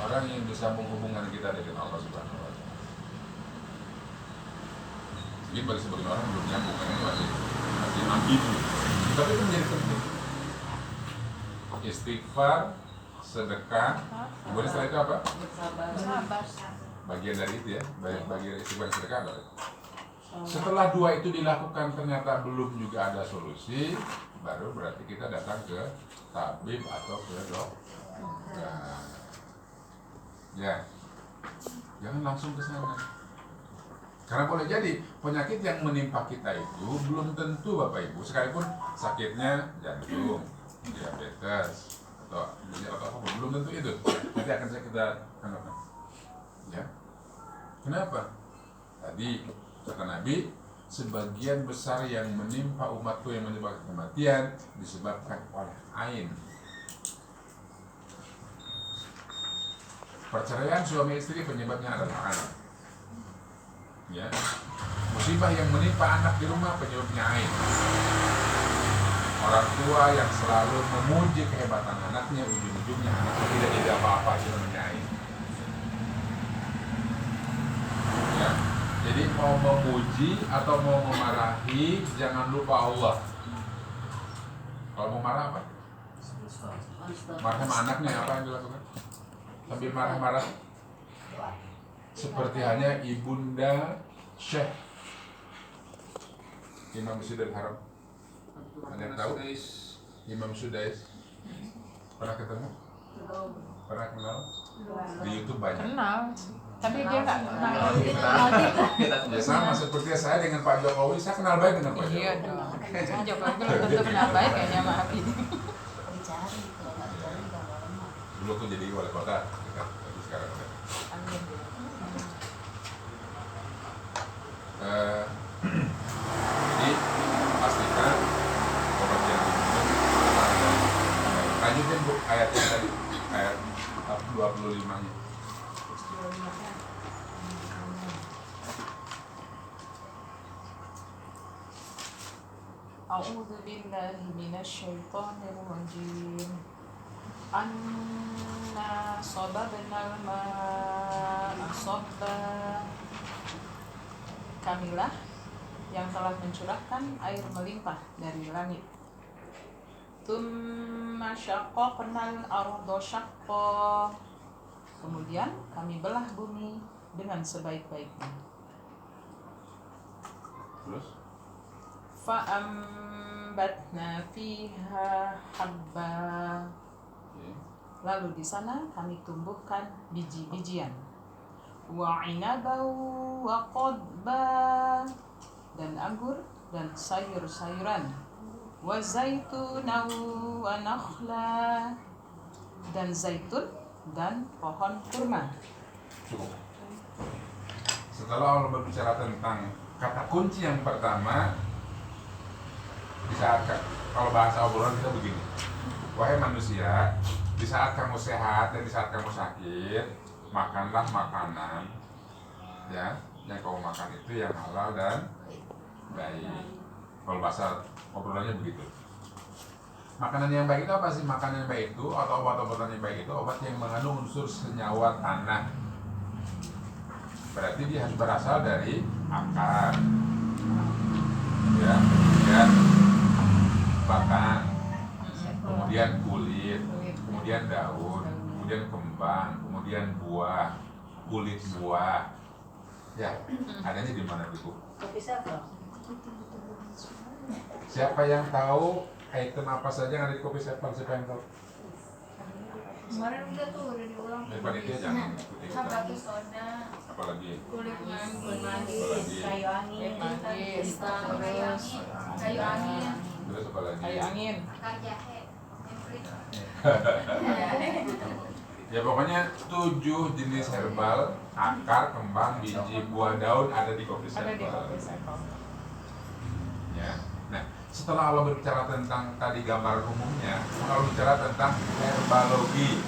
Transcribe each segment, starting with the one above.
orang yang bisa menghubungkan kita dengan Allah Subhanahu wa Ta'ala. Mungkin bagi sebagian orang belum nyambung, karena ini masih ambigu. Tapi itu menjadi penting. Istighfar, sedekah, kemudian setelah itu apa? Bersabar. Bagian dari itu ya, bagian istighfar sedekah apa? Setelah dua itu dilakukan ternyata belum juga ada solusi, baru berarti kita datang ke tabib atau ke dokter. Ya, jangan langsung ke sana. Karena boleh jadi penyakit yang menimpa kita itu belum tentu Bapak Ibu, sekalipun sakitnya jantung, diabetes, atau apa, belum tentu itu. Nanti akan kita anggapkan. Ya, kenapa? Tadi kata Nabi, sebagian besar yang menimpa umatku yang menyebabkan kematian disebabkan oleh ain. Perceraian suami istri penyebabnya adalah ain. Ya, musibah yang menimpa anak di rumah penyebabnya ain. Orang tua yang selalu memuji kehebatan anaknya, ujung-ujungnya anaknya tidak jadi apa-apa, itu namanya ain. Ya, jadi mau memuji atau mau memarahi, jangan lupa Allah. Kalau mau marah apa? Marah sama anaknya, apa yang dilakukan? Sambil marah-marah, seperti hanya ibunda Syekh Imam Masjidil Haram. Ada yang tahu? Imam Sudais. Pernah ketemu? Pernah kenal? Di YouTube banyak. Kenal. Tapi dia nggak kenal. Ya sama seperti saya dengan Pak Jokowi, saya kenal baik dengan Pak Jokowi. Iya dong. Pak Jokowi belum tentu kenal baik kayaknya sama Habib. Dulu tuh jadi wali kota, tapi sekarang udah. Amin. Jadi pastikan obat yang diminum. Lanjutin Bu ayatnya tadi, ayat 25-nya. A'udzu billahi minasyaitonir rajim. Anna sababnal ma'a sabba. Kamilah yang telah mencurahkan air melimpah dari langit. Tsumma syaqqaqnal arda syaqqa. Kemudian kami belah bumi dengan sebaik-baiknya. Terus? Fa'ambatna fiha habba. Lalu di sana kami tumbuhkan biji-bijian. Wa 'inaban wa qadba, dan anggur dan sayur-sayuran. Wa zaitunan wa nakhla, dan zaitun dan pohon kurma. Cukup. Setelah Allah berbicara tentang kata kunci yang pertama, di saat kalau bahasa obrolan kita begini, wahai manusia, di saat kamu sehat dan di saat kamu sakit, makanlah makanan ya yang kamu makan itu yang halal dan baik. Kalau bahasa obrolannya begitu. Makanan yang baik itu apa sih? Makanan yang baik itu atau obat-obatan yang baik itu obat yang mengandung unsur senyawa tanah. Berarti dia harus berasal dari akar, ya, kemudian batang, kemudian kulit, kemudian daun, kemudian kembang, kemudian buah, kulit buah. Ya, adanya di mana itu? Kopi sablon. Siapa yang tahu item apa saja yang ada di kopi sepal? Siapa yang tahu? Kemarin udah diulang. Panitia jangan ikuti kita. Sampai soda, Apalagi kulit manggis, Apalagi? kayu angin, Manggis, terus kayu angin, terus apalagi? Kayu angin. akar jahe, emprit. Ya pokoknya 7 jenis herbal, akar, kembang, biji, buah, daun ada di kopi Ada di sepal. kopi sepal. Ya. Nah, setelah Allah berbicara tentang tadi gambar umumnya, Allah bicara tentang herbalogi.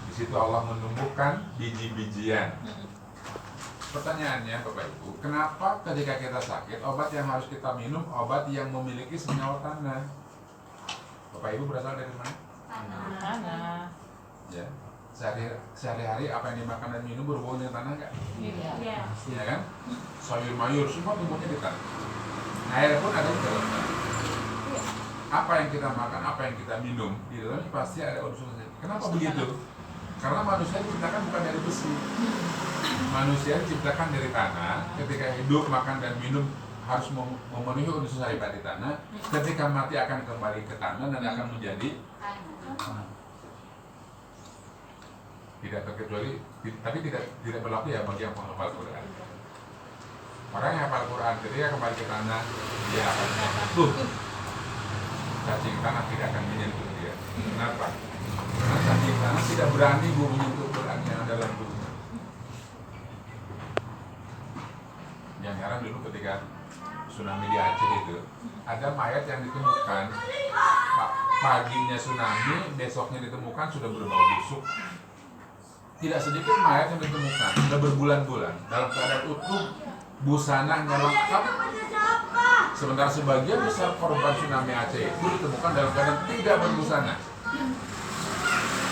Di situ Allah menumbuhkan biji-bijian. Pertanyaannya Bapak Ibu, kenapa ketika kita sakit obat yang harus kita minum obat yang memiliki senyawa tanah? Bapak Ibu berasal dari mana? Tanah. Ya. sehari-hari apa yang dimakan dan minum berhubungan dengan tanah nggak? Iya. Iya. Ya kan? Sayur mayur semua tumbuhnya di tanah. Air pun ada di dalam tanah. Apa yang kita makan, apa yang kita minum di dalamnya pasti ada unsur-unsur. Kenapa begitu? Karena manusia diciptakan bukan dari besi. Manusia diciptakan dari tanah. Ketika hidup, makan dan minum harus memenuhi unsur haribat di tanah. Ketika mati akan kembali ke tanah dan akan menjadi tidak terkecuali, tapi tidak berlaku ya bagi yang menghafal Quran. Orang yang hafal Quran ketika kembali ke tanah, dia akan jatuh. Cacing tanah tidak akan menyentuh dia. Kenapa? Karena cacing tanah tidak berani menyentuh Quran yang ada dalam tubuhnya. Yang heran dulu ketika tsunami di Aceh itu, ada mayat yang ditemukan paginya tsunami, besoknya ditemukan sudah berbau busuk. Tidak sedikit mayat yang ditemukan sudah berbulan-bulan dalam keadaan utuh, busananya lengkap. Sementara sebagian besar korban tsunami Aceh itu ditemukan dalam keadaan tidak berbusana.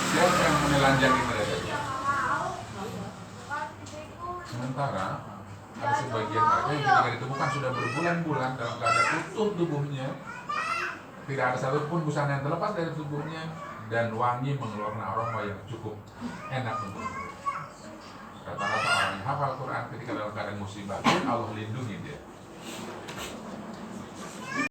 Siapa yang menelanjangi mereka? Sementara ada sebagian mereka yang ketika ditemukan sudah berbulan-bulan dalam keadaan utuh tubuhnya, tidak ada satupun busana yang terlepas dari tubuhnya, dan wangi mengeluarkan aroma yang cukup enak untuk rata-rata orang yang hafal Quran ketika dalam keadaan musibah pun Allah lindungi dia.